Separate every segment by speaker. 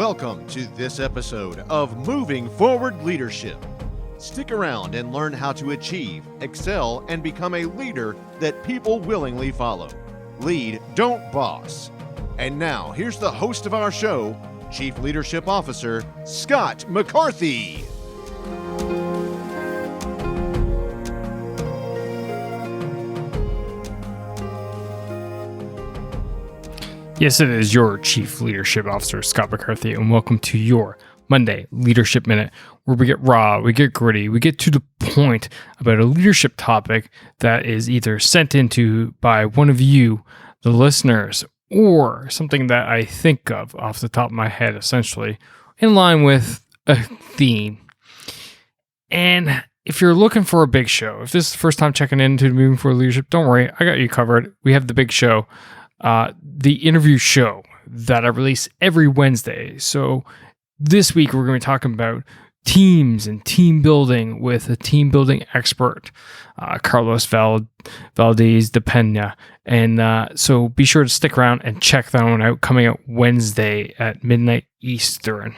Speaker 1: Welcome to this episode of Moving Forward Leadership. Stick around and learn how to achieve, excel, and become a leader that people willingly follow. Lead, don't boss. And now, here's the host of our show, Chief Leadership Officer, Scott McCarthy.
Speaker 2: Yes, it is your Chief Leadership Officer, Scott McCarthy, and welcome to your Monday Leadership Minute, where we get raw, we get gritty, we get to the point about a leadership topic that is either sent into by one of you, the listeners, or something that I think of off the top of my head, essentially, in line with a theme. And if you're looking for a big show, if this is the first time checking into Moving Forward Leadership, don't worry, I got you covered. We have the big show. The interview show that I release every Wednesday. So this week we're going to be talking about teams and team building with a team building expert, Carlos Valdez de Pena. And so be sure to stick around and check that one out, coming out Wednesday at midnight Eastern.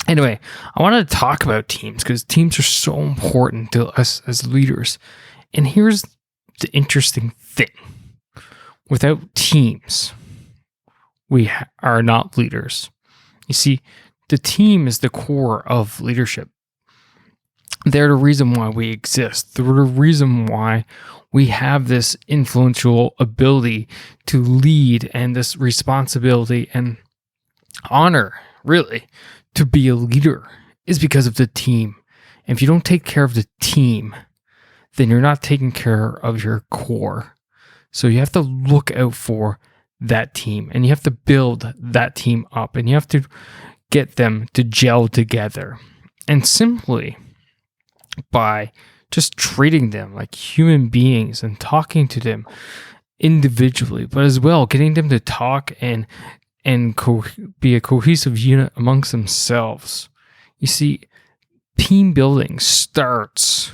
Speaker 2: Anyway, I wanted to talk about teams because teams are so important to us as leaders. And here's the interesting thing. Without teams, we are not leaders. You see, the team is the core of leadership. They're the reason why we exist. They're the reason why we have this influential ability to lead and this responsibility and honor, really, to be a leader is because of the team. And if you don't take care of the team, then you're not taking care of your core. So you have to look out for that team and you have to build that team up and you have to get them to gel together. And simply by just treating them like human beings and talking to them individually, but as well getting them to talk and be a cohesive unit amongst themselves. You see, team building starts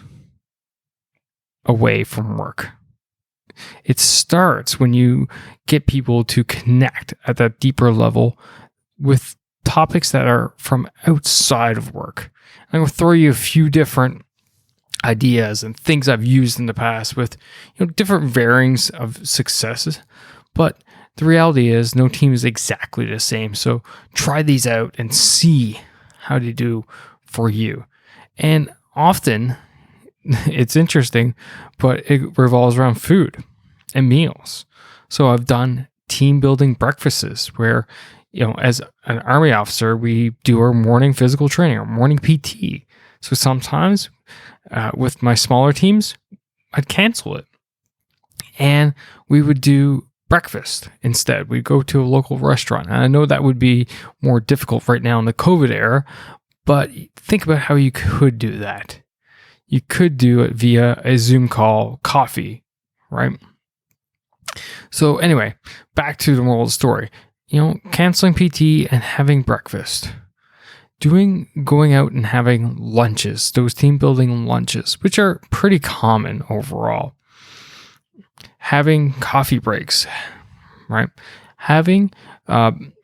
Speaker 2: away from work. It starts when you get people to connect at that deeper level with topics that are from outside of work. I'm going to throw you a few different ideas and things I've used in the past with different varyings of successes. But the reality is no team is exactly the same. So try these out and see how they do for you. And often it's interesting, but it revolves around food and meals. So I've done team building breakfasts where, as an Army officer, we do our morning physical training, our morning PT. So sometimes with my smaller teams, I'd cancel it. And we would do breakfast instead. We'd go to a local restaurant. And I know that would be more difficult right now in the COVID era, but think about how you could do that. You could do it via a Zoom call, coffee, right? So anyway, back to the moral of the story. Canceling PT and having breakfast. Going out and having lunches, those team building lunches, which are pretty common overall. Having coffee breaks, right? Having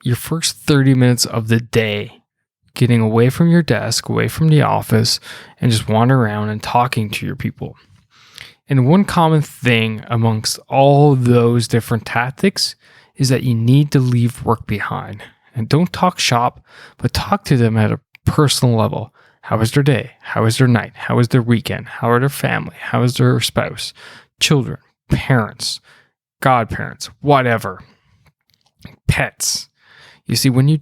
Speaker 2: your first 30 minutes of the day getting away from your desk, away from the office, and just wander around and talking to your people. And one common thing amongst all those different tactics is that you need to leave work behind. And don't talk shop, but talk to them at a personal level. How was their day? How was their night? How was their weekend? How are their family? How is their spouse? Children, parents, godparents, whatever. Pets. You see, when you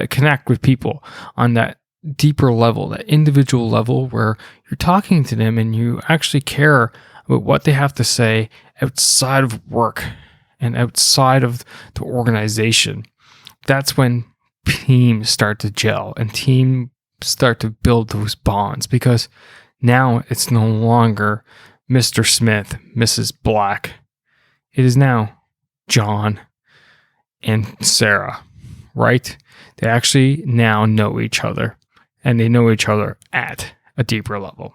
Speaker 2: connect with people on that deeper level, that individual level where you're talking to them and you actually care about what they have to say outside of work and outside of the organization, that's when teams start to gel and teams start to build those bonds, because now it's no longer Mr. Smith, Mrs. Black. It is now John and Sarah, right? They actually now know each other, and they know each other at a deeper level.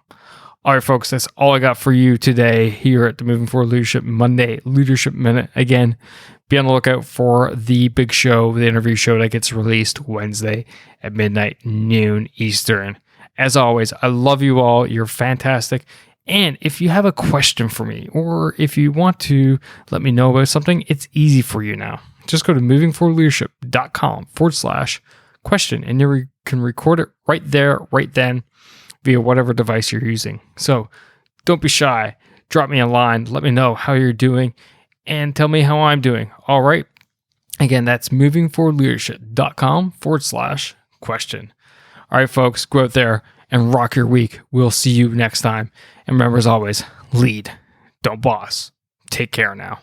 Speaker 2: All right, folks, that's all I got for you today here at the Moving Forward Leadership Monday Leadership Minute. Again, be on the lookout for the big show, the interview show that gets released Wednesday at midnight, noon Eastern. As always, I love you all. You're fantastic. And if you have a question for me, or if you want to let me know about something, it's easy for you now. Just go to movingforwardleadership.com/question, and you can record it right there, right then, via whatever device you're using. So don't be shy. Drop me a line. Let me know how you're doing and tell me how I'm doing. All right. Again, that's movingforwardleadership.com/question. All right, folks, go out there and rock your week. We'll see you next time. And remember, as always, lead, don't boss. Take care now.